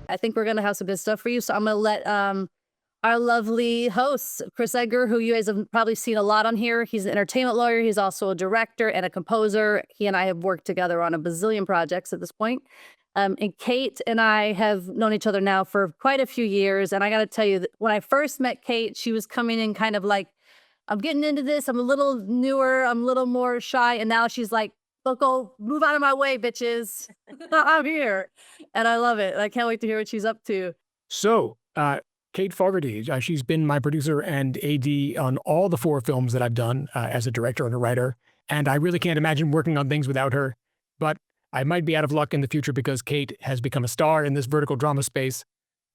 I think we're going to have some good stuff for you. So I'm going to let our lovely host, Chris Edgar, who you guys have probably seen a lot on here. He's an entertainment lawyer. He's also a director and a composer. He and I have worked together on a bazillion projects at this point. And Cate and I have known each other now for quite a few years. And I got to tell you, that when I first met Cate, she was coming in kind of like, I'm getting into this. I'm a little newer. I'm a little more shy. And now she's like, go move out of my way, bitches. I'm here. And I love it. I can't wait to hear what she's up to. So, Cate Fogarty, she's been my producer and AD on all the 4 films that I've done as a director and a writer. And I really can't imagine working on things without her. But I might be out of luck in the future because Cate has become a star in this vertical drama space.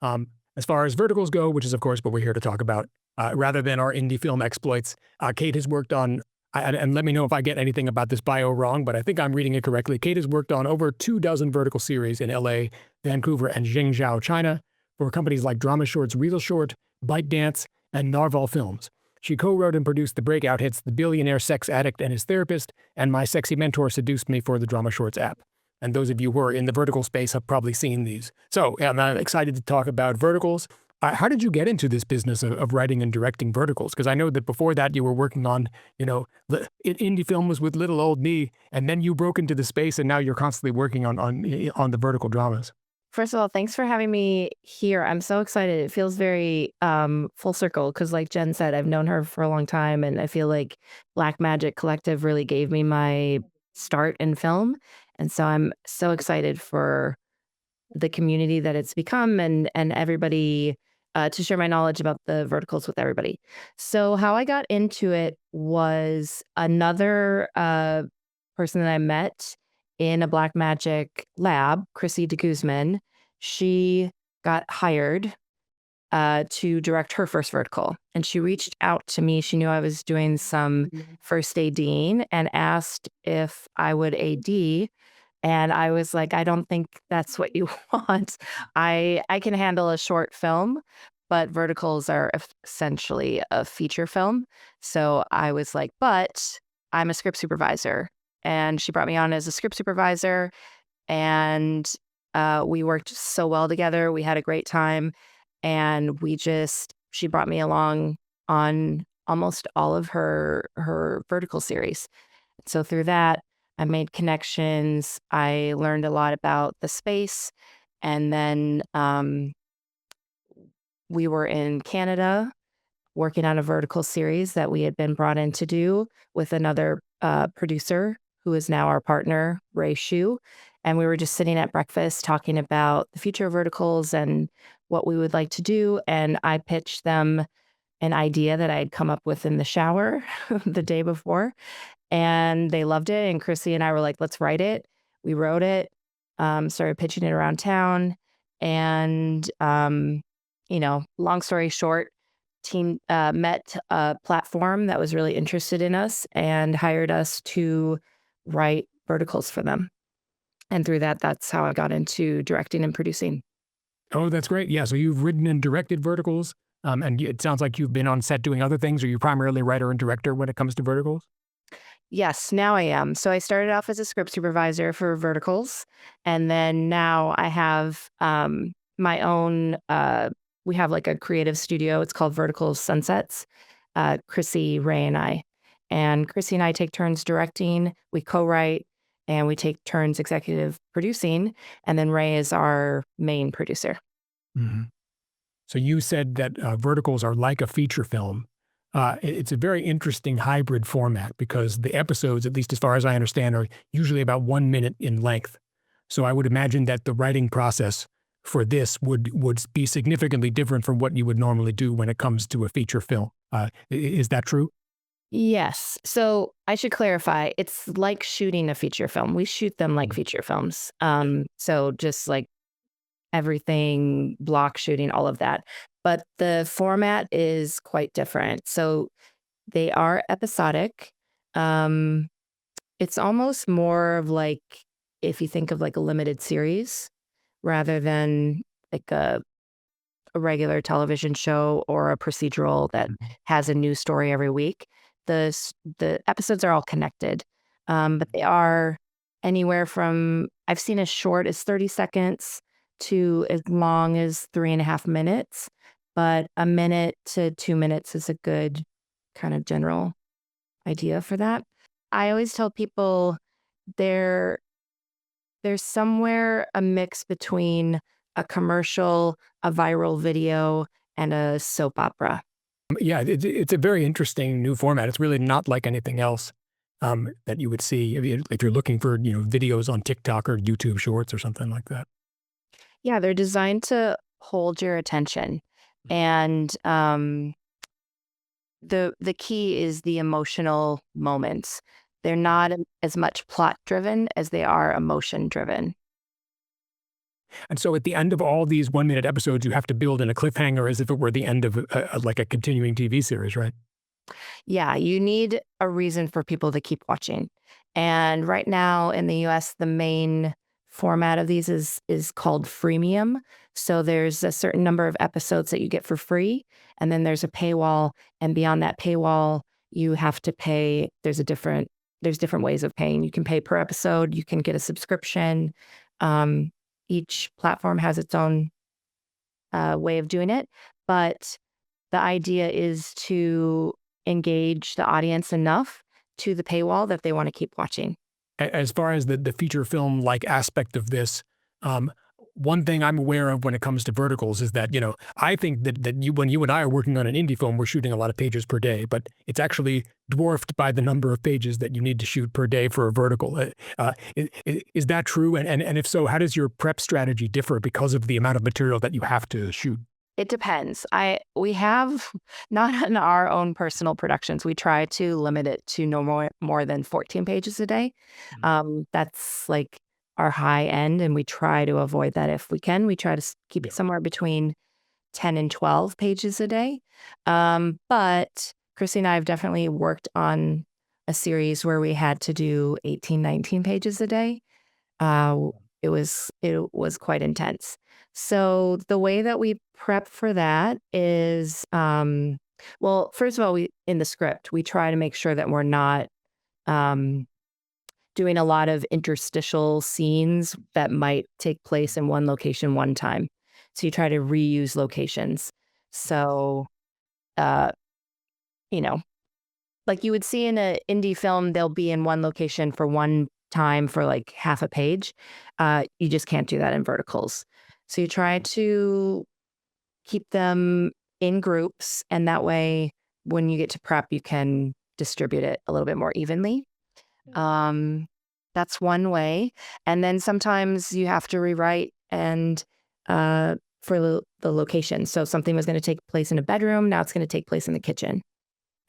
As far as verticals go, which is, of course, what we're here to talk about, rather than our indie film exploits, Cate has worked on, and let me know if I get anything about this bio wrong, but I think I'm reading it correctly. Cate has worked on over 24 vertical series in LA, Vancouver, and Zhengzhou, China, for companies like DramaShorts, ReelShort, ByteDance, and Narval Films. She co-wrote and produced the breakout hits The Billionaire, Sex Addict and His Therapist, and My Sexy Mentor Seduced Me for the DramaShorts app. And those of you who are in the vertical space have probably seen these. So I'm excited to talk about verticals. How did you get into this business of writing and directing verticals? Because I know that before that you were working on, indie films with little old me, and then you broke into the space and now you're constantly working on the vertical dramas. First of all, thanks for having me here. I'm so excited. It feels very full circle because like Jen said, I've known her for a long time and I feel like Black Magic Collective really gave me my start in film. And so I'm so excited for the community that it's become and everybody to share my knowledge about the verticals with everybody. So how I got into it was another person that I met in a Black Magic lab, Chrissy de Guzman. She got hired to direct her first vertical. And she reached out to me. She knew I was doing some first ADing and asked if I would AD. And I was like, I don't think that's what you want. I can handle a short film, but verticals are essentially a feature film. So I was like, but I'm a script supervisor. And she brought me on as a script supervisor, and we worked so well together. We had a great time, and she brought me along on almost all of her vertical series. So through that, I made connections. I learned a lot about the space, and then we were in Canada working on a vertical series that we had been brought in to do with another producer who is now our partner, Ray Shu. And we were just sitting at breakfast talking about the future of verticals and what we would like to do. And I pitched them an idea that I had come up with in the shower the day before. And they loved it. And Chrissy and I were like, let's write it. We wrote it, started pitching it around town. And, long story short, team met a platform that was really interested in us and hired us to write verticals for them. And through that, that's how I got into directing and producing. Oh, that's great. Yeah, so you've written and directed verticals, and it sounds like you've been on set doing other things. Are you primarily a writer and director when it comes to verticals? Yes, now I am. So I started off as a script supervisor for verticals, and then now I have my own, we have like a creative studio. It's called Vertical Sunsets, Chrissy, Ray, and I. And Chrissy and I take turns directing, we co-write, and we take turns executive producing, and then Ray is our main producer. Mm-hmm. So you said that verticals are like a feature film. It's a very interesting hybrid format because the episodes, at least as far as I understand, are usually about 1 minute in length. So I would imagine that the writing process for this would be significantly different from what you would normally do when it comes to a feature film. Is that true? Yes. So I should clarify, it's like shooting a feature film. We shoot them like feature films. So just like everything, block shooting, all of that. But the format is quite different. So they are episodic. It's almost more of like, if you think of like a limited series rather than like a regular television show or a procedural that has a new story every week. The episodes are all connected, but they are anywhere from, I've seen as short as 30 seconds to as long as 3.5 minutes, but 1 minute to 2 minutes is a good kind of general idea for that. I always tell people there there's somewhere a mix between a commercial, a viral video, and a soap opera. Yeah, it's a very interesting new format. It's really not like anything else that you would see if you're looking for, videos on TikTok or YouTube Shorts or something like that. Yeah, they're designed to hold your attention. And the key is the emotional moments. They're not as much plot driven as they are emotion driven. And so at the end of all these 1-minute episodes, you have to build in a cliffhanger as if it were the end of like a continuing TV series, right? Yeah, you need a reason for people to keep watching. And right now in the US, the main format of these is called freemium. So there's a certain number of episodes that you get for free, and then there's a paywall, and beyond that paywall, you have to pay. There's different ways of paying. You can pay per episode, you can get a subscription. Um, each platform has its own way of doing it, but the idea is to engage the audience enough to the paywall that they want to keep watching. As far as the feature film like aspect of this, um, one thing I'm aware of when it comes to verticals is that, I think that when you and I are working on an indie film, we're shooting a lot of pages per day, but it's actually dwarfed by the number of pages that you need to shoot per day for a vertical. Is that true? And if so, how does your prep strategy differ because of the amount of material that you have to shoot? It depends. We have not in our own personal productions. We try to limit it to no more than 14 pages a day. That's like our high end, and we try to avoid that if we can. We try to keep it somewhere between 10 and 12 pages a day. But Chrissy and I have definitely worked on a series where we had to do 18, 19 pages a day. It was quite intense. So the way that we prep for that is, well, first of all, in the script, we try to make sure that we're not doing a lot of interstitial scenes that might take place in one location one time. So you try to reuse locations. So, uh, you know, like you would see in an indie film, they'll be in one location for one time for like half a page. You just can't do that in verticals. So you try to keep them in groups, and that way, when you get to prep, you can distribute it a little bit more evenly. That's one way. And then sometimes you have to rewrite and for the location. So something was going to take place in a bedroom, now it's going to take place in the kitchen.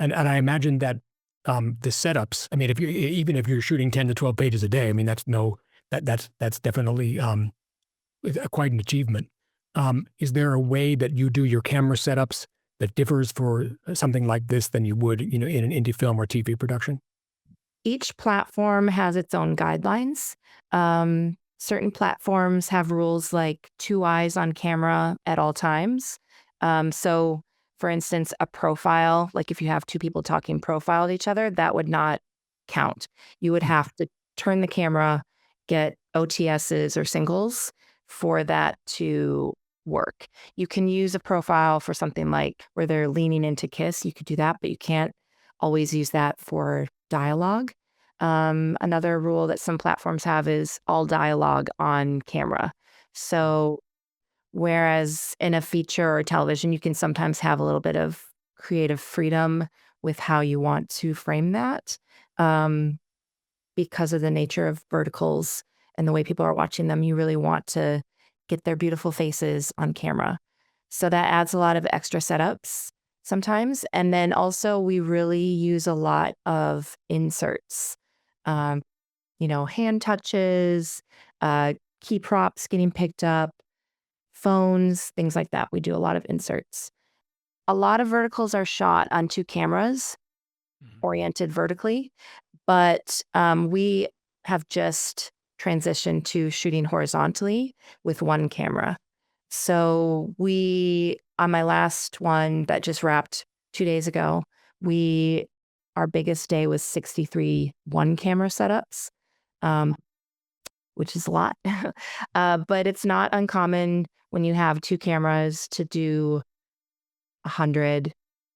And I imagine that the setups, I mean, even if you're shooting 10 to 12 pages a day, I mean, that's definitely quite an achievement. Is there a way that you do your camera setups that differs for something like this than you would, in an indie film or TV production? Each platform has its own guidelines. Certain platforms have rules like 2 eyes on camera at all times. So, for instance, a profile, like if you have 2 people talking profile to each other, that would not count. You would have to turn the camera, get OTSs or singles for that to work. You can use a profile for something like where they're leaning in to kiss. You could do that, but you can't always use that for dialogue. Another rule that some platforms have is all dialogue on camera. So whereas in a feature or television, you can sometimes have a little bit of creative freedom with how you want to frame that, because of the nature of verticals and the way people are watching them, you really want to get their beautiful faces on camera. So that adds a lot of extra setups sometimes. And then also we really use a lot of inserts, hand touches, key props getting picked up, phones, things like that. We do a lot of inserts. A lot of verticals are shot on 2 cameras, oriented vertically, but we have just transitioned to shooting horizontally with 1 camera. So on my last one that just wrapped 2 days ago, our biggest day was 63 1 camera setups. which is a lot. But it's not uncommon when you have two cameras to do 100,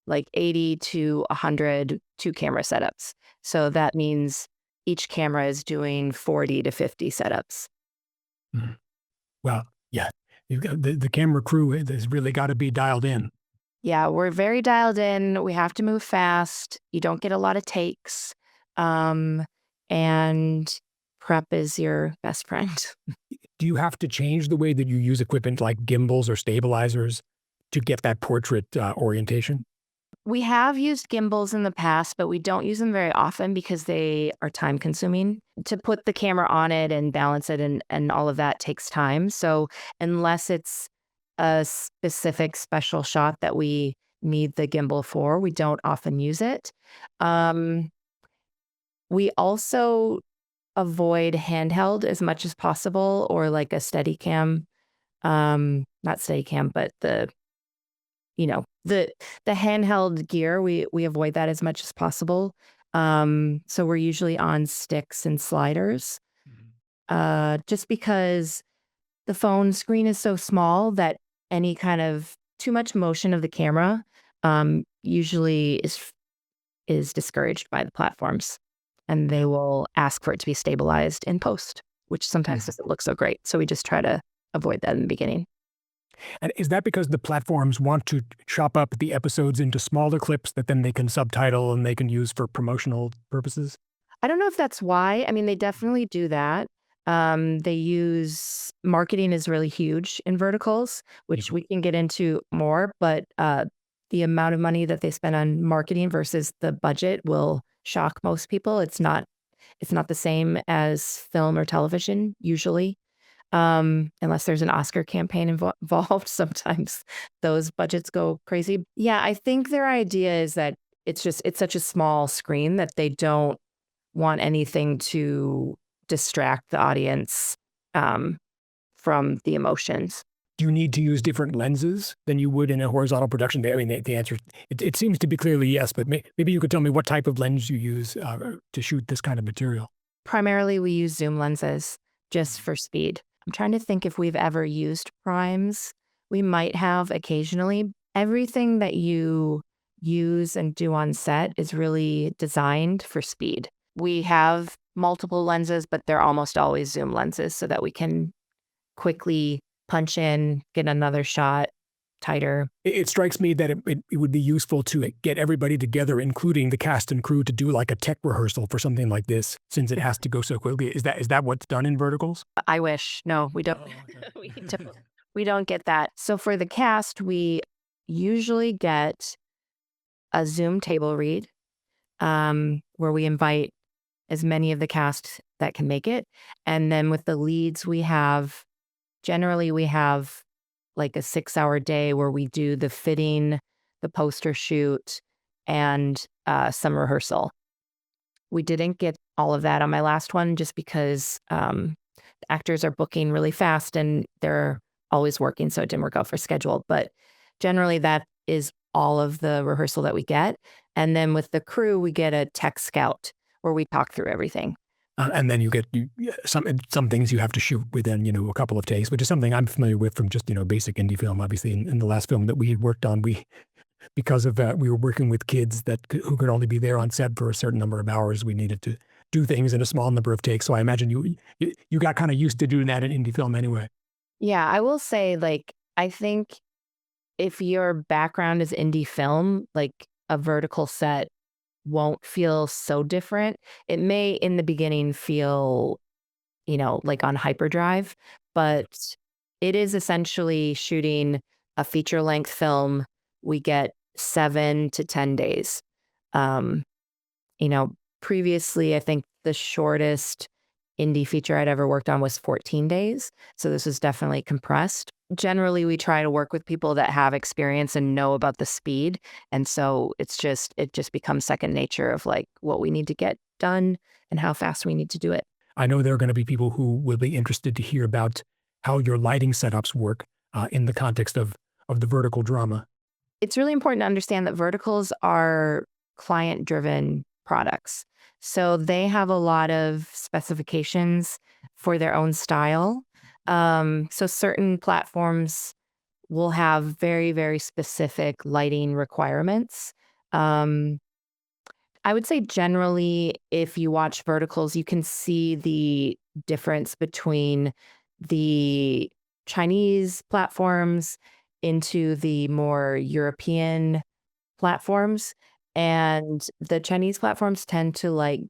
like 80 to 100 two camera setups. So that means each camera is doing 40 to 50 setups. Mhm. Well, yeah, you've got the camera crew has really got to be dialed in. Yeah, we're very dialed in. We have to move fast. You don't get a lot of takes. Um, and prep is your best friend. Do you have to change the way that you use equipment like gimbals or stabilizers to get that portrait orientation? We have used gimbals in the past, but we don't use them very often because they are time consuming. To put the camera on it and balance it and all of that takes time. So unless it's a specific special shot that we need the gimbal for, we don't often use it. Um, we also avoid handheld as much as possible, or like a Steadicam. Not Steadicam, but the handheld gear, we avoid that as much as possible. So we're usually on sticks and sliders, just because the phone screen is so small that any kind of too much motion of the camera usually is discouraged by the platforms, and they will ask for it to be stabilized in post, which sometimes doesn't look so great. So we just try to avoid that in the beginning. And is that because the platforms want to chop up the episodes into smaller clips that then they can subtitle and they can use for promotional purposes? I don't know if that's why. I mean, they definitely do that. They use marketing is really huge in verticals, which we can get into more, but the amount of money that they spend on marketing versus the budget will shock most people. It's not the same as film or television usually. Unless there's an Oscar campaign involved, sometimes those budgets go crazy. Yeah, I think their idea is that it's such a small screen that they don't want anything to distract the audience from the emotions. Do you need to use different lenses than you would in a horizontal production? I mean, the answer, it seems to be clearly yes, but maybe you could tell me what type of lens you use to shoot this kind of material. Primarily, we use zoom lenses just for speed. I'm trying to think if we've ever used primes. We might have occasionally. Everything that you use and do on set is really designed for speed. We have multiple lenses, but they're almost always zoom lenses so that we can quickly punch in, get another shot tighter. It strikes me that it would be useful to get everybody together, including the cast and crew, to do like a tech rehearsal for something like this, since it has to go so quickly. Is that what's done in verticals? I wish. No, we don't. We don't get that. So for the cast, we usually get a Zoom table read, where we invite as many of the cast that can make it. And then with the leads, generally we have like a 6-hour day where we do the fitting, the poster shoot, and some rehearsal. We didn't get all of that on my last one just because actors are booking really fast and they're always working, so it didn't work out for schedule. But generally that is all of the rehearsal that we get. And then with the crew, we get a tech scout where we talk through everything. And then you get some things you have to shoot within, a couple of takes, which is something I'm familiar with from just, basic indie film. Obviously, in the last film that we had worked on, because of we were working with kids who could only be there on set for a certain number of hours, we needed to do things in a small number of takes. So I imagine you got kind of used to doing that in indie film anyway. Yeah, I will say, I think if your background is indie film, a vertical set won't feel so different. It may in the beginning feel, like on hyperdrive, but it is essentially shooting a feature length film. We get 7 to 10 days. Previously, I think the shortest indie feature I'd ever worked on was 14 days. So this is definitely compressed. Generally, we try to work with people that have experience and know about the speed. And so it just becomes second nature of what we need to get done and how fast we need to do it. I know there are going to be people who will be interested to hear about how your lighting setups work in the context of the vertical drama. It's really important to understand that verticals are client-driven products. So they have a lot of specifications for their own style. So certain platforms will have very, very specific lighting requirements. Um, I would say generally, if you watch verticals, you can see the difference between the Chinese platforms into the more European platforms. And the Chinese platforms tend to like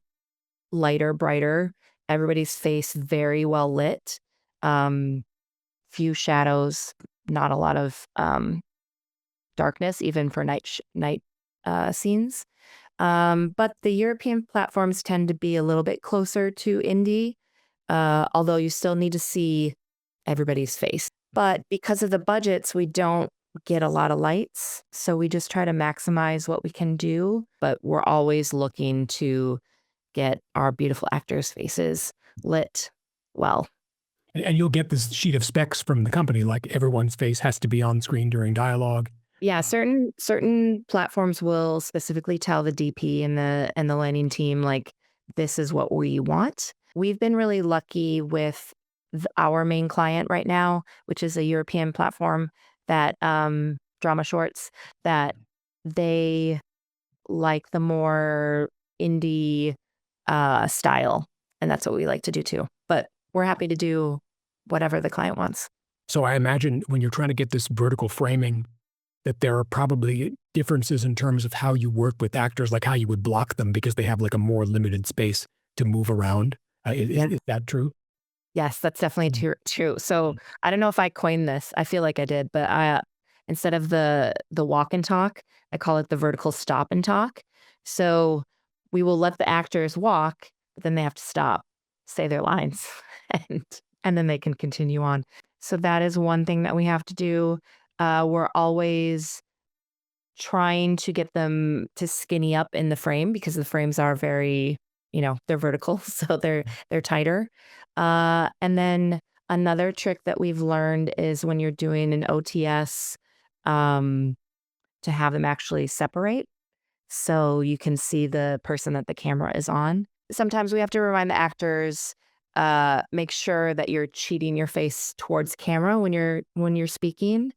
lighter, brighter, everybody's face very well lit, um, few shadows, not a lot of darkness, even for night scenes. But the European platforms tend to be a little bit closer to indie, although you still need to see everybody's face. But because of the budgets, we don't get a lot of lights. So we just try to maximize what we can do. But we're always looking to get our beautiful actors' faces lit well. And you'll get this sheet of specs from the company, like everyone's face has to be on screen during dialogue. Yeah, certain platforms will specifically tell the DP and the lighting team like this is what we want. We've been really lucky with our main client right now, which is a European platform that DramaShorts, that they like the more indie style, and that's what we like to do too. But we're happy to do whatever the client wants. So I imagine when you're trying to get this vertical framing, that there are probably differences in terms of how you work with actors, like how you would block them because they have like a more limited space to move around. Is that true? Yes, that's definitely true. So I don't know if I coined this. I feel like I did, but I instead of the walk and talk, I call it the vertical stop and talk. So we will let the actors walk, but then they have to stop, say their lines, and and then they can continue on. So that is one thing that we have to do. We're always trying to get them to skinny up in the frame because the frames are very, they're vertical, so they're tighter. And then another trick that we've learned is when you're doing an OTS, to have them actually separate so you can see the person that the camera is on. Sometimes we have to remind the actors, make sure that you're cheating your face towards camera when you're speaking,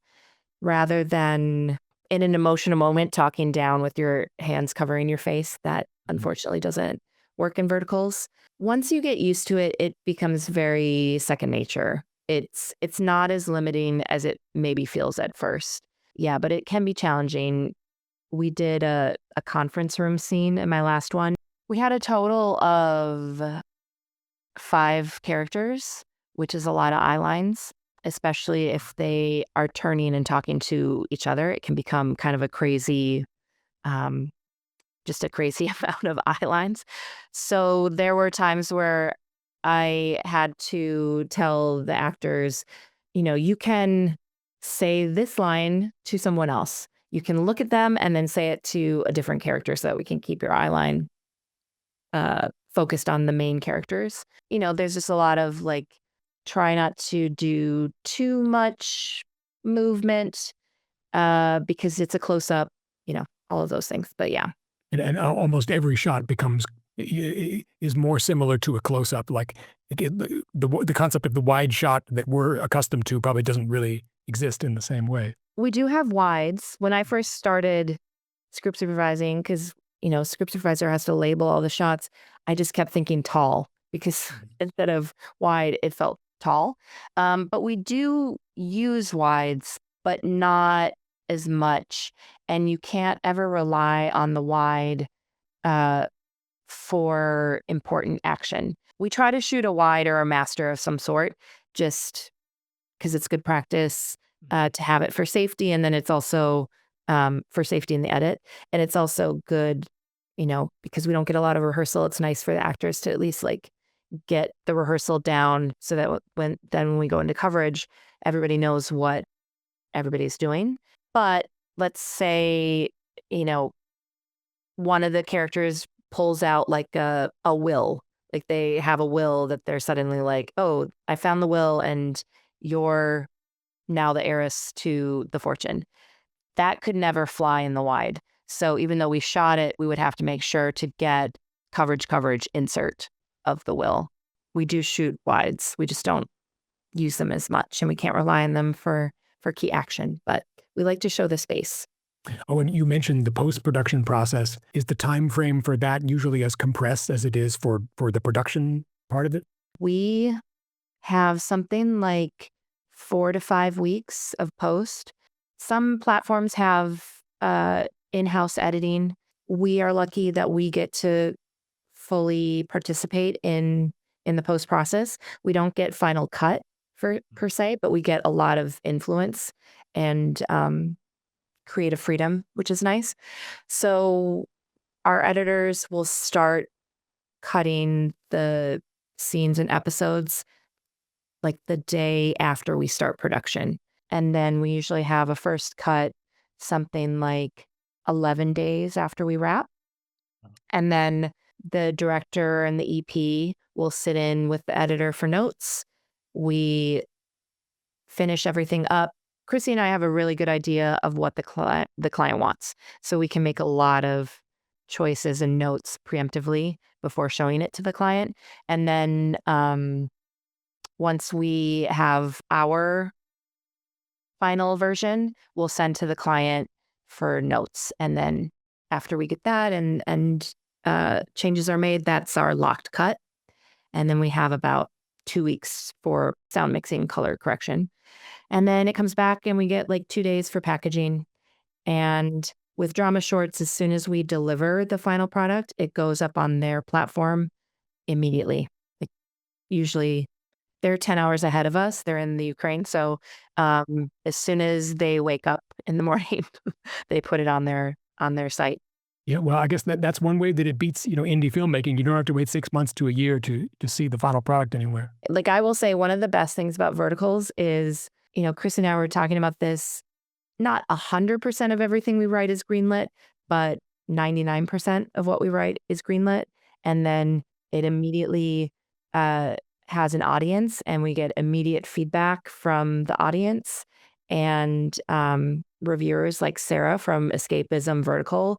rather than in an emotional moment talking down with your hands covering your face. That unfortunately doesn't work in verticals. Once you get used to it, it becomes very second nature. It's not as limiting as it maybe feels at first. Yeah, but it can be challenging. We did a conference room scene in my last one. We had a total of 5 characters, which is a lot of eye lines, especially if they are turning and talking to each other. It can become kind of a crazy, just a crazy amount of eye lines. So there were times where I had to tell the actors, you can say this line to someone else. You can look at them and then say it to a different character so that we can keep your eye line focused on the main characters. There's just a lot of like, try not to do too much movement because it's a close up, all of those things. But yeah. And almost every shot is more similar to a close up. Like the concept of the wide shot that we're accustomed to probably doesn't really exist in the same way. We do have wides. When I first started script supervising, because script supervisor has to label all the shots, I just kept thinking tall because instead of wide, it felt tall. But we do use wides, but not as much. And you can't ever rely on the wide for important action. We try to shoot a wide or a master of some sort, just because it's good practice to have it for safety. And then it's also for safety in the edit. And it's also good, because we don't get a lot of rehearsal. It's nice for the actors to at least like get the rehearsal down so that when we go into coverage, everybody knows what everybody's doing. But let's say, one of the characters pulls out like a will, like they have a will that they're suddenly like, oh, I found the will and you're now the heiress to the fortune. That could never fly in the wide. So even though we shot it, we would have to make sure to get coverage insert of the will. We do shoot wides. We just don't use them as much, and we can't rely on them for key action, but we like to show the space. Oh, and you mentioned the post-production process. Is the time frame for that usually as compressed as it is for the production part of it? We have something like 4 to 5 weeks of post. Some platforms have in-house editing. We are lucky that we get to fully participate in the post process. We don't get final cut per se, but we get a lot of influence and creative freedom, which is nice. So our editors will start cutting the scenes and episodes like the day after we start production. And then we usually have a first cut something like 11 days after we wrap. And then the director and the EP will sit in with the editor for notes. We finish everything up. Chrissy and I have a really good idea of what the client wants. So we can make a lot of choices and notes preemptively before showing it to the client. And then once we have our final version, we'll send to the client for notes. And then after we get that and changes are made, that's our locked cut. And then we have about 2 weeks for sound mixing, color correction. And then it comes back and we get like 2 days for packaging. And with DramaShorts, as soon as we deliver the final product, it goes up on their platform immediately. Like, usually they're 10 hours ahead of us. They're in the Ukraine. So as soon as they wake up in the morning, they put it on their site. Yeah, well, I guess that's one way that it beats, indie filmmaking. You don't have to wait 6 months to a year to see the final product anywhere. Like, I will say one of the best things about verticals is, Chris and I were talking about this, not 100% of everything we write is greenlit, but 99% of what we write is greenlit. And then it immediately has an audience, and we get immediate feedback from the audience. And reviewers like Sarah from Escapism Vertical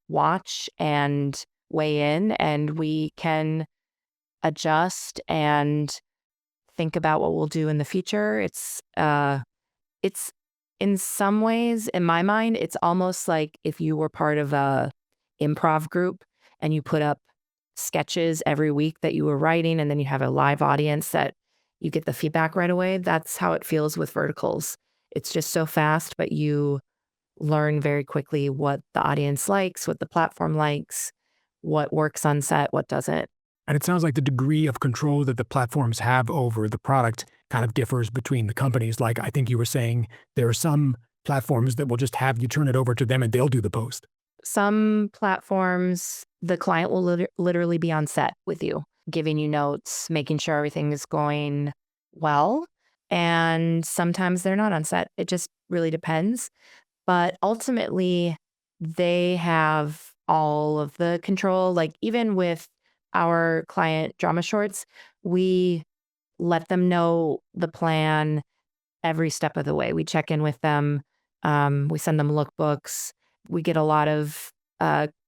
watch and weigh in, and we can adjust and think about what we'll do in the future. It's in some ways, in my mind, it's almost like if you were part of a improv group and you put up sketches every week that you were writing, and then you have a live audience that you get the feedback right away. That's how it feels with verticals. It's just so fast, but you learn very quickly what the audience likes, what the platform likes, what works on set, what doesn't. And it sounds like the degree of control that the platforms have over the product kind of differs between the companies. Like, I think you were saying there are some platforms that will just have you turn it over to them and they'll do the post. Some platforms, the client will literally be on set with you, giving you notes, making sure everything is going well. And sometimes they're not on set. It just really depends. But ultimately, they have all of the control. Like, even with our client DramaShorts, we let them know the plan every step of the way. We check in with them. We send them lookbooks. We get a lot of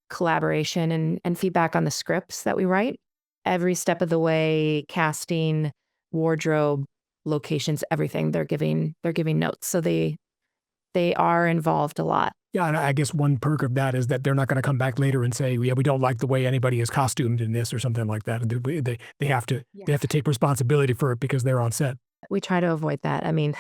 collaboration and feedback on the scripts that we write. Every step of the way, casting, wardrobe, locations, everything. They're giving notes. So they are involved a lot. Yeah, and I guess one perk of that is that they're not going to come back later and say, "Yeah, we don't like the way anybody is costumed in this," or something like that. They have to take responsibility for it because they're on set. We try to avoid that. I mean,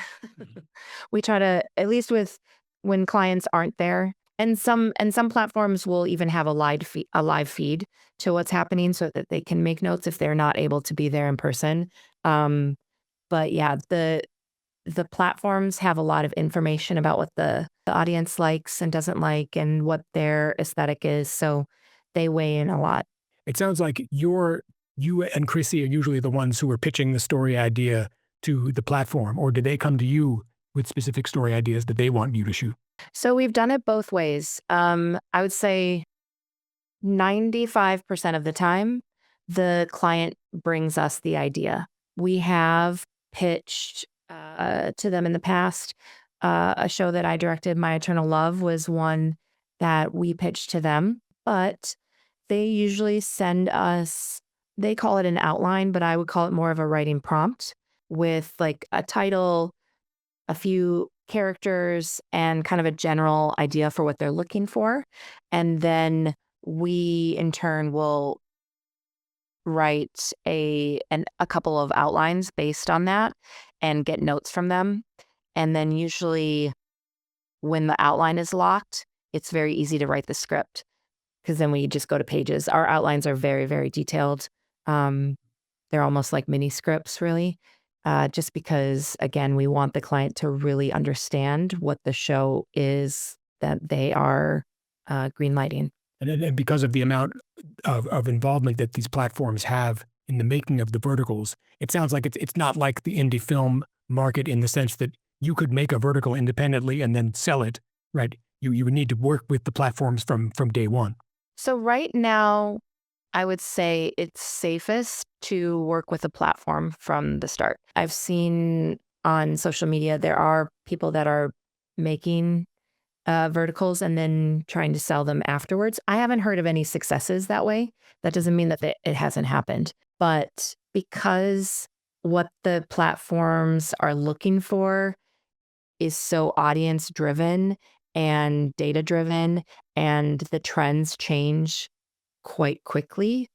we try to, at least with when clients aren't there, and some platforms will even have a live feed to what's happening so that they can make notes if they're not able to be there in person. But yeah, the platforms have a lot of information about what the audience likes and doesn't like and what their aesthetic is. So they weigh in a lot. It sounds like you and Chrissy are usually the ones who are pitching the story idea to the platform, or do they come to you with specific story ideas that they want you to shoot? So we've done it both ways. I would say 95% of the time, the client brings us the idea. We have pitched to them in the past. A show that I directed, My Eternal Love, was one that we pitch to them, but they usually send us, they call it an outline, but I would call it more of a writing prompt with like a title, a few characters, and kind of a general idea for what they're looking for. And then we in turn will write a couple of outlines based on that and get notes from them. And then usually when the outline is locked, it's very easy to write the script because then we just go to pages. Our outlines are very, very detailed. Um, they're almost like mini scripts, really, just because, again, we want the client to really understand what the show is that they are greenlighting. And because of the amount of involvement that these platforms have in the making of the verticals, it sounds like it's not like the indie film market in the sense that you could make a vertical independently and then sell it, right? You would need to work with the platforms from day one. So right now, I would say it's safest to work with a platform from the start. I've seen on social media, there are people that are making verticals and then trying to sell them afterwards. I haven't heard of any successes that way. That doesn't mean that it hasn't happened. But because what the platforms are looking for is so audience driven and data driven, and the trends change quite quickly,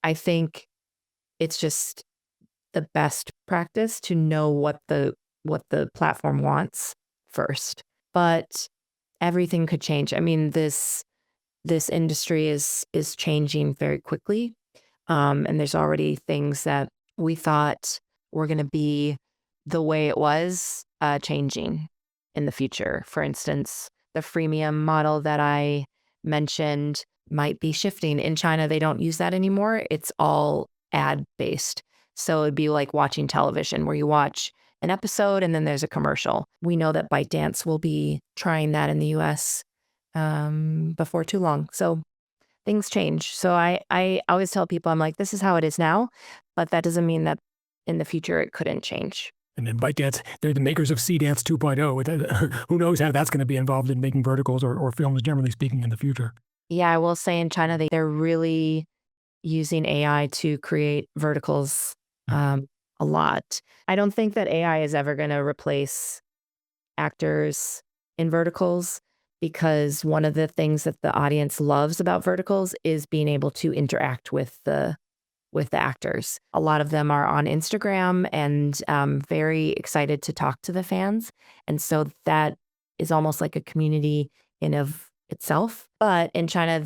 I think it's just the best practice to know what the platform wants first. But everything could change. I mean, this industry is changing very quickly. And there's already things that we thought were going to be the way it was changing in the future. For instance, the freemium model that I mentioned might be shifting. In China, they don't use that anymore. It's all ad based. So it'd be like watching television where you watch an episode and then there's a commercial. We know that ByteDance will be trying that in the US before too long. So things change. So I always tell people, I'm like, this is how it is now, but that doesn't mean that in the future it couldn't change. And then ByteDance, they're the makers of Dance 2.0. Who knows how that's going to be involved in making verticals or films, generally speaking, in the future. Yeah, I will say in China, they're really using AI to create verticals a lot. I don't think that AI is ever going to replace actors in verticals, because one of the things that the audience loves about verticals is being able to interact with the actors. A lot of them are on Instagram and very excited to talk to the fans. And so that is almost like a community in of itself. But in China,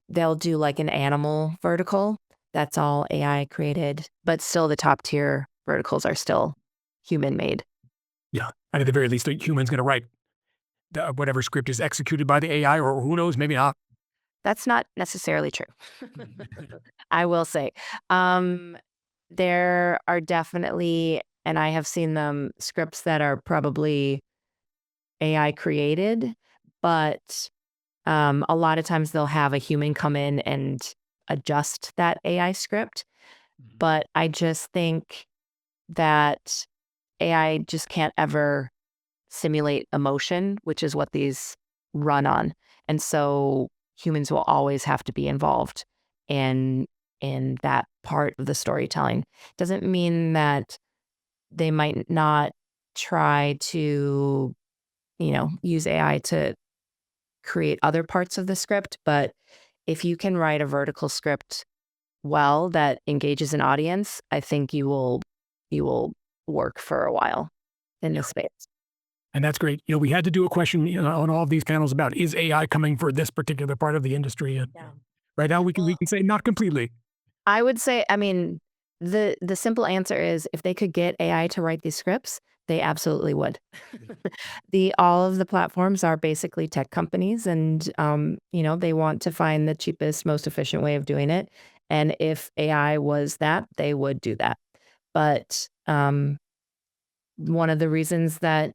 they'll do like an animal vertical. That's all AI created, but still the top tier verticals are still human made. Yeah. And at the very least, the human's going to write whatever script is executed by the AI, or who knows, maybe not. That's not necessarily true. I will say. There are definitely, and I have seen them, scripts that are probably AI created, but a lot of times they'll have a human come in and adjust that AI script. But I just think that AI just can't ever simulate emotion, which is what these run on. And so humans will always have to be involved in that part of the storytelling. Doesn't mean that they might not try to, use AI to create other parts of the script, but if you can write a vertical script well that engages an audience, I think you will work for a while in this space. And that's great. We had to do a question on all of these panels about, is AI coming for this particular part of the industry? And right now we can say not completely. I would say, the simple answer is if they could get AI to write these scripts, they absolutely would. All of the platforms are basically tech companies, and they want to find the cheapest, most efficient way of doing it. And if AI was that, they would do that. But one of the reasons that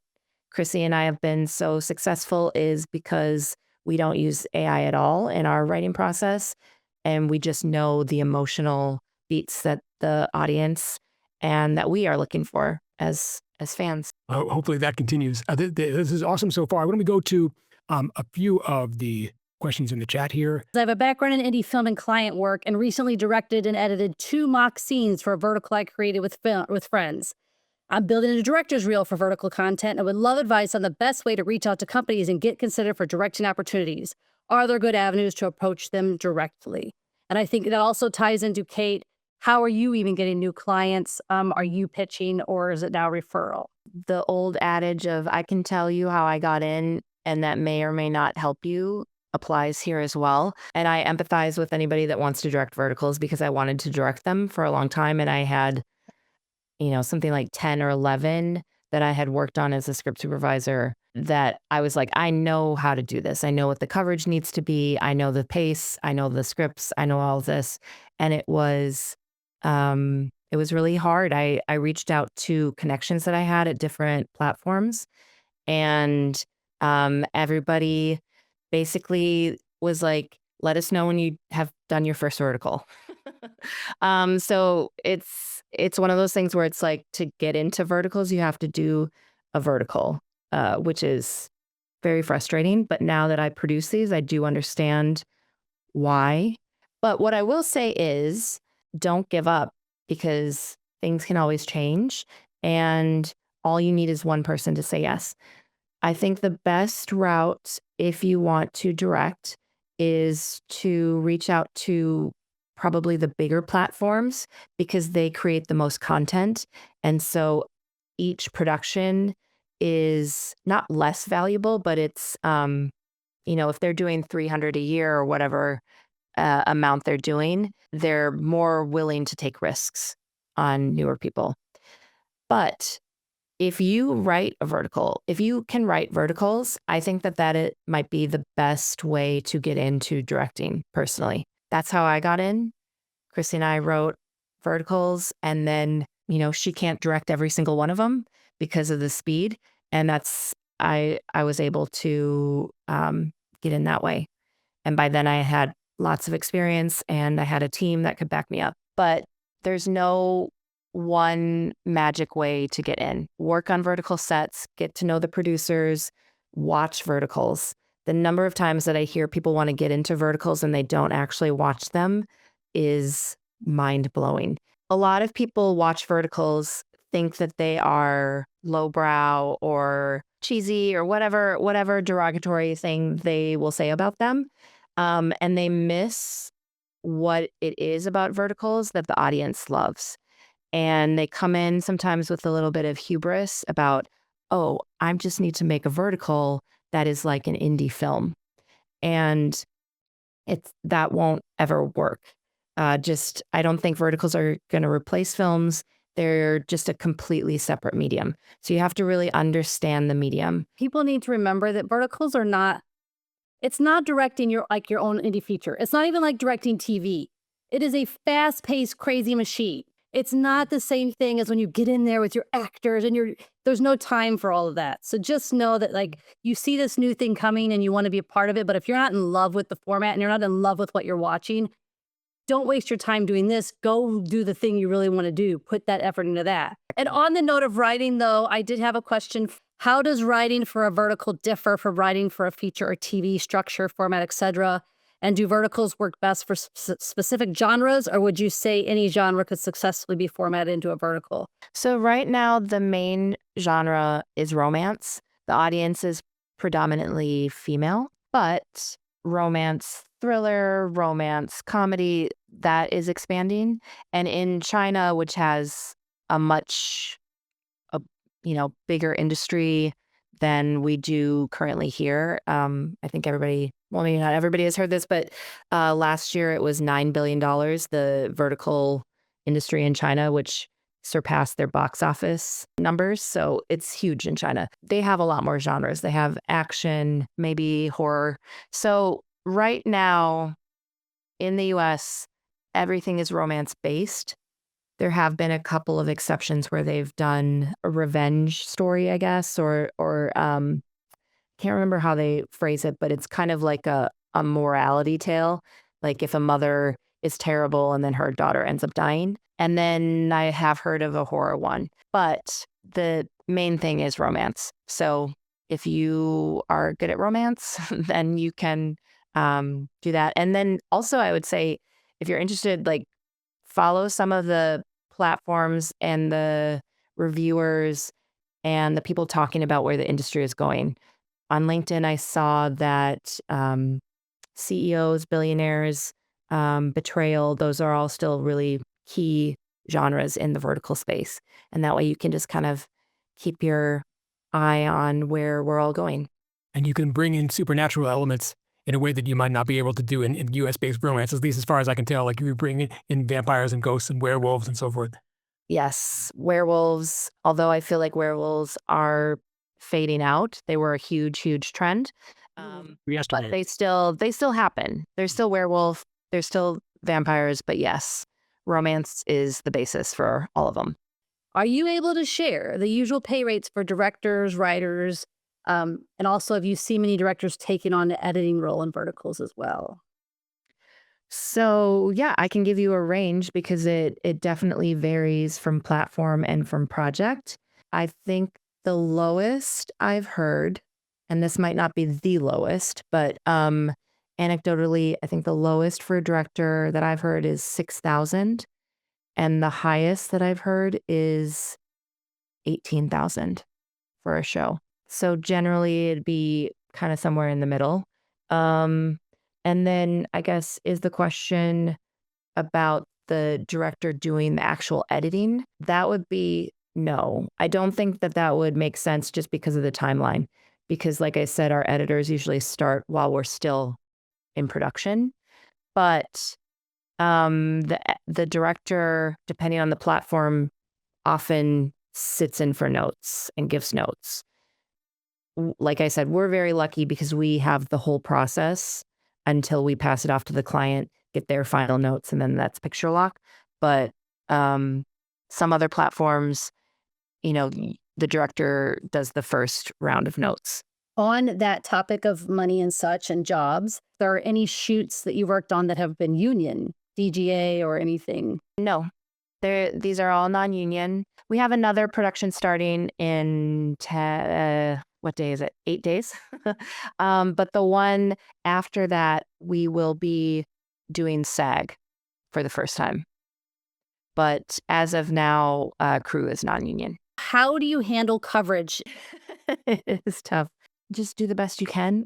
Chrissy and I have been so successful is because we don't use AI at all in our writing process, and we just know the emotional beats that the audience and that we are looking for as fans. Hopefully that continues. This is awesome so far. Why don't we go to A few of the questions in the chat here. I have a background in indie film and client work, and recently directed and edited 2 mock scenes for a vertical I created with friends. I'm building a director's reel for vertical content and would love advice on the best way to reach out to companies and get considered for directing opportunities. Are there good avenues to approach them directly? And I think that also ties into Cate. How are you even getting new clients? Are you pitching, or is it now referral? The old adage of I can tell you how I got in and that may or may not help you applies here as well. And I empathize with anybody that wants to direct verticals because I wanted to direct them for a long time. And I had, something like 10 or 11 that I had worked on as a script supervisor that I was like, I know how to do this. I know what the coverage needs to be. I know the pace. I know the scripts. I know all of this. And it was really hard. I reached out to connections that I had at different platforms, and everybody basically was like, let us know when you have done your first vertical. So it's one of those things where it's like, to get into verticals, you have to do a vertical, which is very frustrating. But now that I produce these, I do understand why. But what I will say is, don't give up, because things can always change, and all you need is one person to say yes. I think the best route, if you want to direct, is to reach out to probably the bigger platforms, because they create the most content. And so each production is not less valuable, but it's, if they're doing 300 a year or whatever amount they're doing, they're more willing to take risks on newer people. But if you write a vertical, if you can write verticals, I think that it might be the best way to get into directing personally. That's how I got in. Chrissy and I wrote verticals, and then, she can't direct every single one of them because of the speed. And I was able to get in that way. And by then I had lots of experience and I had a team that could back me up. But there's no one magic way to get in. Work on vertical sets, get to know the producers, watch verticals. The number of times that I hear people want to get into verticals and they don't actually watch them is mind-blowing. A lot of people watch verticals, think that they are lowbrow or cheesy or whatever derogatory thing they will say about them. And they miss what it is about verticals that the audience loves. And they come in sometimes with a little bit of hubris about, oh, I just need to make a vertical that is like an indie film. And that won't ever work. I don't think verticals are going to replace films. They're just a completely separate medium. So you have to really understand the medium. People need to remember that verticals are not, it's not directing your own indie feature. It's not even like directing TV. It is a fast-paced, crazy machine. It's not the same thing as when you get in there with your actors and there's no time for all of that. So just know that you see this new thing coming and you want to be a part of it. But if you're not in love with the format and you're not in love with what you're watching, don't waste your time doing this. Go do the thing you really want to do. Put that effort into that. And on the note of writing, though, I did have a question. How does writing for a vertical differ from writing for a feature or TV structure, format, etc.? And do verticals work best for specific genres, or would you say any genre could successfully be formatted into a vertical? So right now, the main genre is romance. The audience is predominantly female, but romance thriller, romance comedy, that is expanding. And in China, which has a much bigger industry than we do currently here. I think everybody, well, maybe not everybody has heard this, but last year it was $9 billion, the vertical industry in China, which surpassed their box office numbers. So it's huge in China. They have a lot more genres. They have action, maybe horror. So right now in the US, everything is romance based. There have been a couple of exceptions where they've done a revenge story, I guess, or can't remember how they phrase it, but it's kind of like a morality tale. Like if a mother is terrible and then her daughter ends up dying. And then I have heard of a horror one, but the main thing is romance. So if you are good at romance, then you can do that. And then also I would say, if you're interested, like follow some of the platforms and the reviewers and the people talking about where the industry is going. On LinkedIn, I saw that CEOs, billionaires, betrayal, those are all still really key genres in the vertical space. And that way you can just kind of keep your eye on where we're all going. And you can bring in supernatural elements in a way that you might not be able to do in US-based romance, at least as far as I can tell. Like you bring in vampires and ghosts and werewolves and so forth. Yes, werewolves, although I feel like werewolves are fading out. They were a huge, huge trend. But they still happen. There's still werewolf, there's still vampires, but yes, romance is the basis for all of them. Are you able to share the usual pay rates for directors, writers, and also have you seen many directors taking on the editing role in verticals as well? So yeah, I can give you a range because it definitely varies from platform and from project. I think the lowest I've heard, and this might not be the lowest, but anecdotally, I think the lowest for a director that I've heard is 6,000, and the highest that I've heard is 18,000 for a show. So generally, it'd be kind of somewhere in the middle. Um, and then I guess is the question about the director doing the actual editing? That would be no. I don't think that that would make sense just because of the timeline. Because, like I said, our editors usually start while we're still in production. But the director, depending on the platform, often sits in for notes and gives notes. Like I said, we're very lucky because we have the whole process until we pass it off to the client, get their final notes, and then that's picture lock. But some other platforms, the director does the first round of notes. On that topic of money and such and jobs, there are any shoots that you worked on that have been union, DGA or anything? No, these are all non-union. We have another production starting in what day is it? 8 days. But the one after that, we will be doing SAG for the first time. But as of now, crew is non-union. How do you handle coverage? It's tough. Just do the best you can.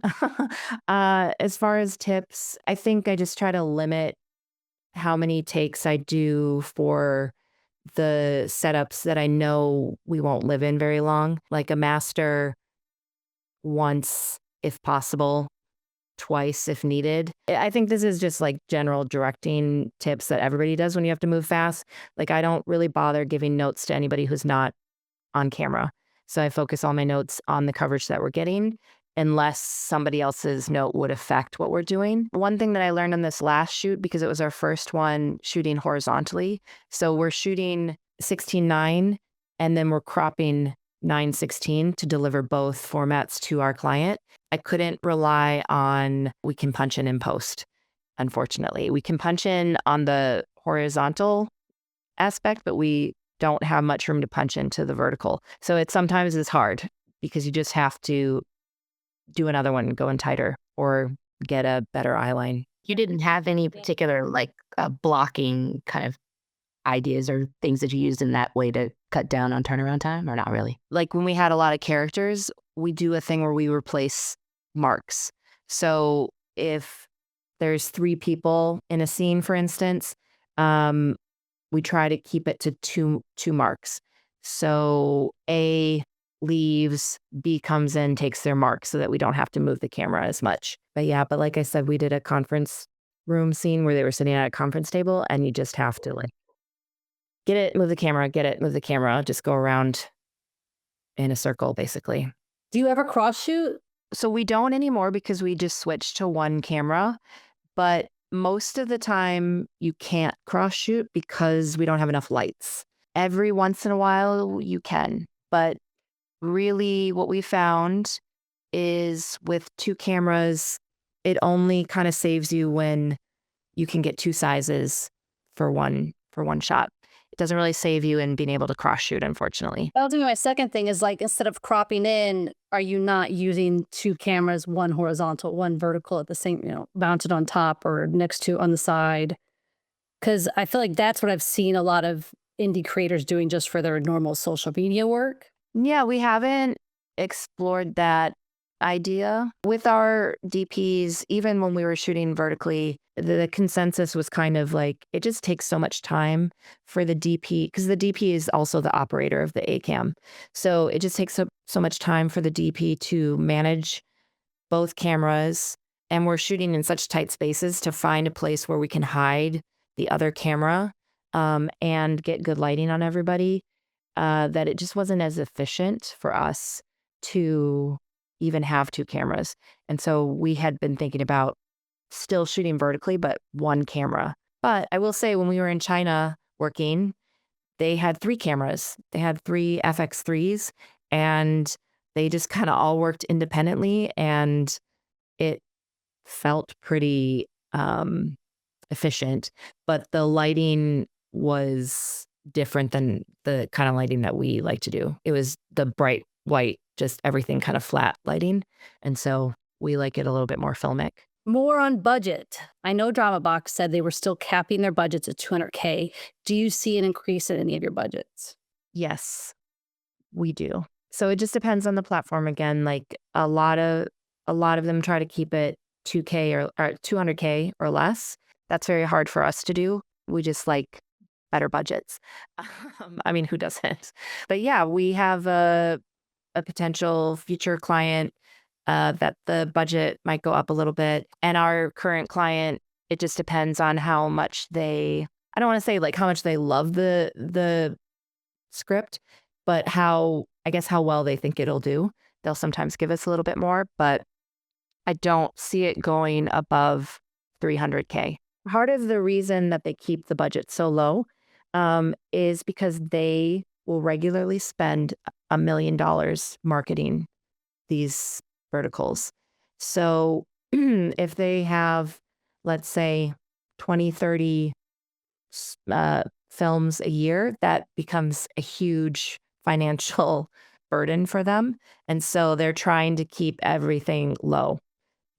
As far as tips, I think I just try to limit how many takes I do for the setups that I know we won't live in very long, like a master once if possible, twice if needed. I think this is just like general directing tips that everybody does when you have to move fast. Like I don't really bother giving notes to anybody who's not on camera. So I focus all my notes on the coverage that we're getting, unless somebody else's note would affect what we're doing. One thing that I learned on this last shoot, because it was our first one shooting horizontally. So we're shooting 16:9 and then we're cropping 9:16 to deliver both formats to our client. I couldn't rely on, we can punch in post, unfortunately. We can punch in on the horizontal aspect, but we don't have much room to punch into the vertical. So it sometimes is hard because you just have to do another one, go in tighter or get a better eye line. You didn't have any particular blocking kind of ideas or things that you used in that way to cut down on turnaround time, or not really? Like when we had a lot of characters, we do a thing where we replace marks. So if there's 3 people in a scene, for instance, we try to keep it to two marks. So A leaves, B comes in, takes their mark so that we don't have to move the camera as much. But like I said, we did a conference room scene where they were sitting at a conference table and you just have to get it, move the camera, get it, move the camera, just go around in a circle basically. Do you ever cross shoot? So we don't anymore because we just switched to one camera, but most of the time you can't cross shoot because we don't have enough lights. Every once in a while you can, but really what we found is with 2 cameras, it only kind of saves you when you can get 2 sizes for one shot. It doesn't really save you in being able to cross shoot, unfortunately. That'll do my second thing is instead of cropping in, are you not using two cameras, one horizontal, one vertical at the same, mounted on top or next to on the side? Because I feel like that's what I've seen a lot of indie creators doing just for their normal social media work. Yeah, we haven't explored that idea with our DPs. Even when we were shooting vertically, the consensus was kind of like it just takes so much time for the DP, because the DP is also the operator of the ACAM. So it just takes so much time for the DP to manage both cameras. And we're shooting in such tight spaces to find a place where we can hide the other camera and get good lighting on everybody, that it just wasn't as efficient for us to even have two cameras. And so we had been thinking about still shooting vertically, but one camera. But I will say, when we were in China working, they had three cameras. They had three FX3s, and they just kind of all worked independently, and it felt pretty efficient. But the lighting was different than the kind of lighting that we like to do. It was the bright white, just everything kind of flat lighting. And so we like it a little bit more filmic. More on budget. I know DramaBox said they were still capping their budgets at $200K. Do you see an increase in any of your budgets? Yes, we do. So it just depends on the platform again. Like a lot of them try to keep it 2K or 200K or less. That's very hard for us to do. We just like better budgets. I mean, who doesn't? But yeah, we have a potential future client that the budget might go up a little bit. And our current client, it just depends on how much I don't want to say like how much they love the script, but how well they think it'll do. They'll sometimes give us a little bit more, but I don't see it going above 300K. Part of the reason that they keep the budget so low is because they will regularly spend $1 million marketing these verticals. So if they have, let's say, 20, 30 films a year, that becomes a huge financial burden for them. And so they're trying to keep everything low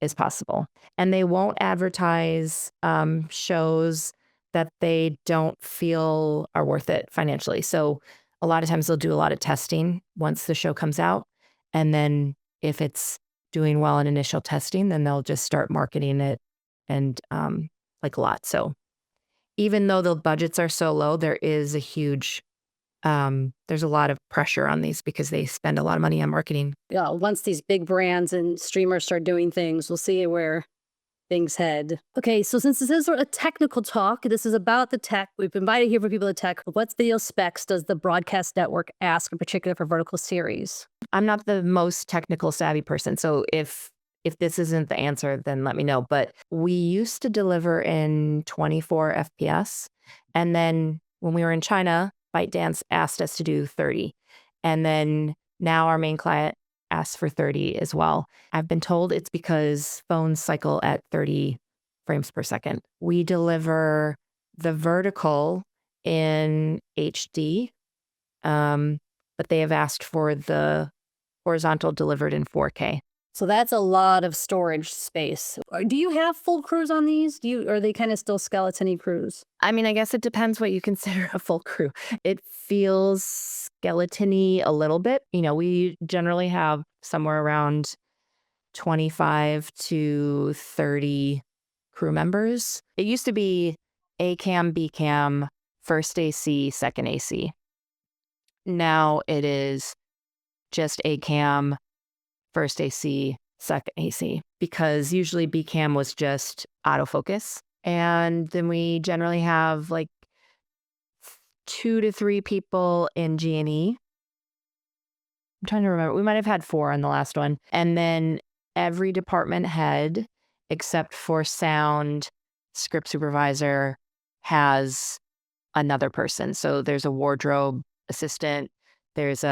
as possible. And they won't advertise shows that they don't feel are worth it financially. So a lot of times they'll do a lot of testing once the show comes out. And then if it's doing well in initial testing, then they'll just start marketing it and like a lot. So even though the budgets are so low, there is a huge, there's a lot of pressure on these because they spend a lot of money on marketing. Yeah, once these big brands and streamers start doing things, we'll see where things head. Okay, so since this is a technical talk, this is about the tech. We've invited here for people to tech. What video specs does the broadcast network ask in particular for vertical series? I'm not the most technical savvy person, so if this isn't the answer, then let me know. But we used to deliver in 24 FPS, and then when we were in China, ByteDance asked us to do 30, and then now our main client asks for 30 as well. I've been told it's because phones cycle at 30 frames per second. We deliver the vertical in HD, but they have asked for the horizontal delivered in 4K. So that's a lot of storage space. Do you have full crews on these? Or are they kind of still skeleton-y crews? I mean, I guess it depends what you consider a full crew. It feels skeleton-y a little bit. We generally have somewhere around 25 to 30 crew members. It used to be A cam, B cam, first AC, second AC. Now it is just A cam, first AC, second AC, because usually B cam was just autofocus. And then we generally have like 2 to 3 people in G&E. I'm trying to remember. We might have had 4 on the last one. And then every department head, except for sound, script supervisor, has another person. So there's a wardrobe assistant. There's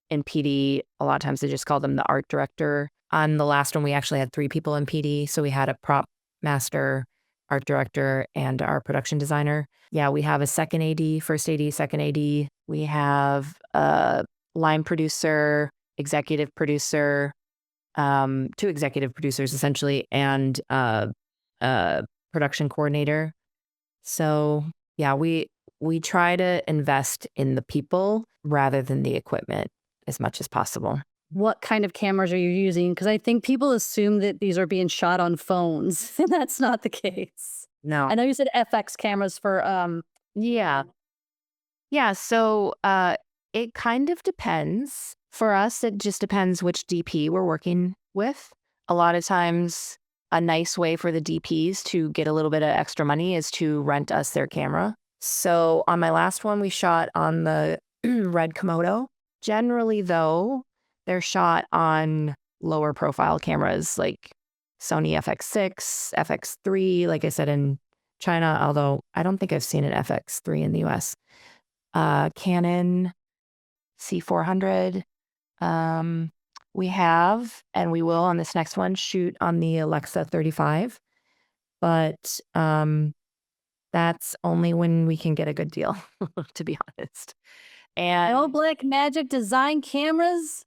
in PD, a lot of times they just call them the art director. On the last one, we actually had 3 people in PD. So we had a prop master, art director, and our production designer. Yeah, we have a second AD, first AD, second AD. We have a line producer, executive producer, 2 executive producers essentially, and production coordinator. So yeah, we try to invest in the people rather than the equipment as much as possible. What kind of cameras are you using? Because I think people assume that these are being shot on phones, and that's not the case. No. I know you said FX cameras for Yeah. Yeah. So it kind of depends. For us, it just depends which DP we're working with. A lot of times, a nice way for the DPs to get a little bit of extra money is to rent us their camera. So on my last one, we shot on the red Komodo. Generally, though, they're shot on lower profile cameras like Sony FX6, FX3, like I said, in China, although I don't think I've seen an FX3 in the US. Canon C400. We have, and we will on this next one, shoot on the Alexa 35. But that's only when we can get a good deal, to be honest. And no Black Magic design cameras.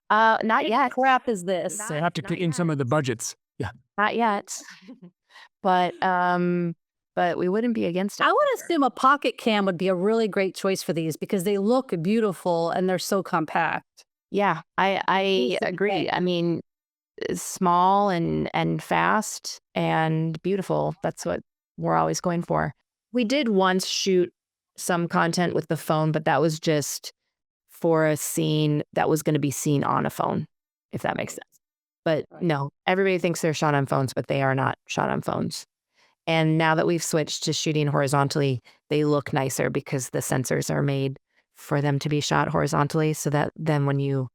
not What yet. crap is this? They have to kick in some of the budgets. Yeah. Not yet. But we wouldn't be against it. I would assume a pocket cam would be a really great choice for these because they look beautiful and they're so compact. Yeah, I Decent agree. thing. I mean, small and fast and beautiful. That's what we're always going for. We did once shoot some content with the phone, but that was just for a scene that was going to be seen on a phone, if that makes sense. But no, everybody thinks they're shot on phones, but they are not shot on phones. And now that we've switched to shooting horizontally, they look nicer because the sensors are made for them to be shot horizontally, so that then when you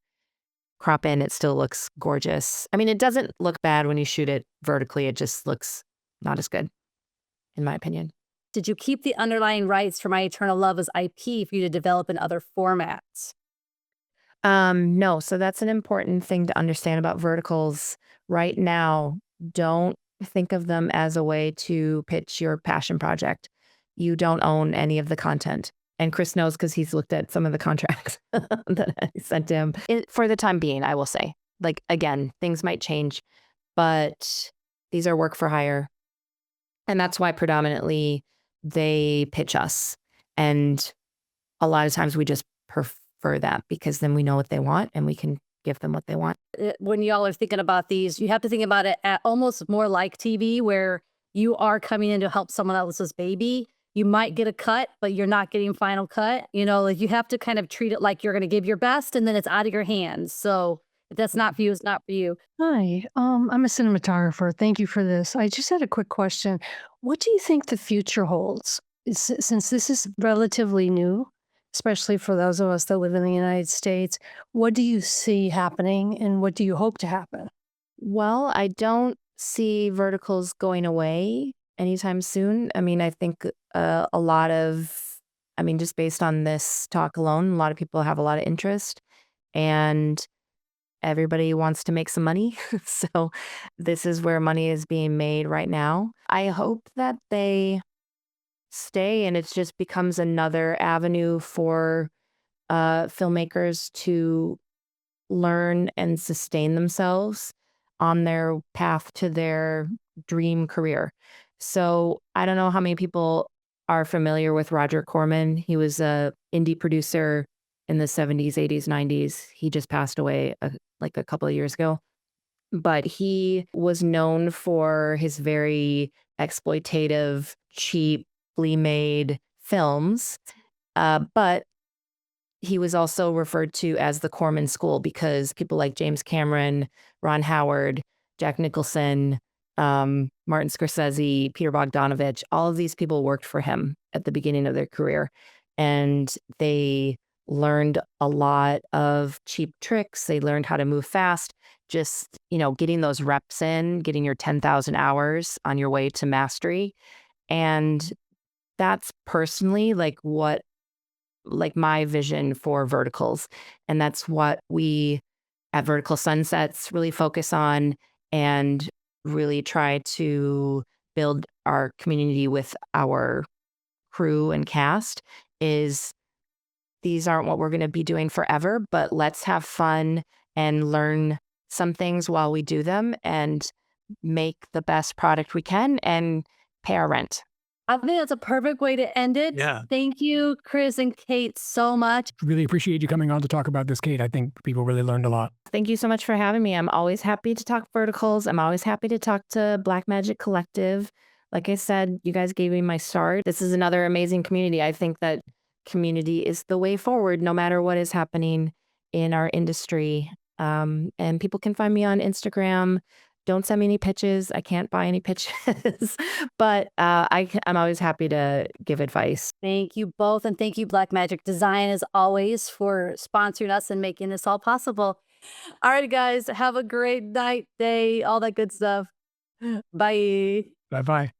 crop in, it still looks gorgeous. I mean, it doesn't look bad when you shoot it vertically. It just looks not as good, in my opinion. Did you keep the underlying rights for My Eternal Love as IP for you to develop in other formats? No, so that's an important thing to understand about verticals. Right now, don't think of them as a way to pitch your passion project. You don't own any of the content. And Chris knows because he's looked at some of the contracts that I sent him. For the time being, I will say. Like, again, things might change, but these are work for hire. And that's why predominantly they pitch us. And a lot of times we just prefer that because then we know what they want and we can give them what they want. When y'all are thinking about these, you have to think about it at almost more like TV where you are coming in to help someone else's baby. You might get a cut, but you're not getting final cut. You know, like you have to kind of treat it like you're going to give your best and then it's out of your hands. So if that's not for you, it's not for you. Hi, I'm a cinematographer. Thank you for this. I just had a quick question. What do you think the future holds? Since this is relatively new, especially for those of us that live in the United States, what do you see happening and what do you hope to happen? Well, I don't see verticals going away anytime soon. I mean, I think a lot of, I mean, just based on this talk alone, a lot of people have a lot of interest and everybody wants to make some money. So this is where money is being made right now. I hope that they stay and it just becomes another avenue for filmmakers to learn and sustain themselves on their path to their dream career. So I don't know how many people are familiar with Roger Corman. He was a indie producer in the 70s, 80s, 90s. He just passed away like a couple of years ago. But he was known for his very exploitative, cheaply made films. But he was also referred to as the Corman School because people like James Cameron, Ron Howard, Jack Nicholson, Martin Scorsese, Peter Bogdanovich, all of these people worked for him at the beginning of their career. And they learned a lot of cheap tricks. They learned how to move fast. Just, you know, getting those reps in, getting your 10,000 hours on your way to mastery. And that's personally like my vision for verticals. And that's what we at Vertical Sunsets really focus on and really try to build our community with our crew and cast is these aren't what we're going to be doing forever, but let's have fun and learn some things while we do them and make the best product we can and pay our rent. I think that's a perfect way to end it. Yeah. Thank you, Chris and Cate, so much. Really appreciate you coming on to talk about this, Cate. I think people really learned a lot. Thank you so much for having me. I'm always happy to talk verticals. I'm always happy to talk to Black Magic Collective. Like I said, you guys gave me my start. This is another amazing community. I think that community is the way forward, no matter what is happening in our industry. And people can find me on Instagram. Don't send me any pitches. I can't buy any pitches, but I'm always happy to give advice. Thank you both. And thank you, Black Magic Design, as always, for sponsoring us and making this all possible. All right, guys, have a great night, day, all that good stuff. Bye. Bye-bye.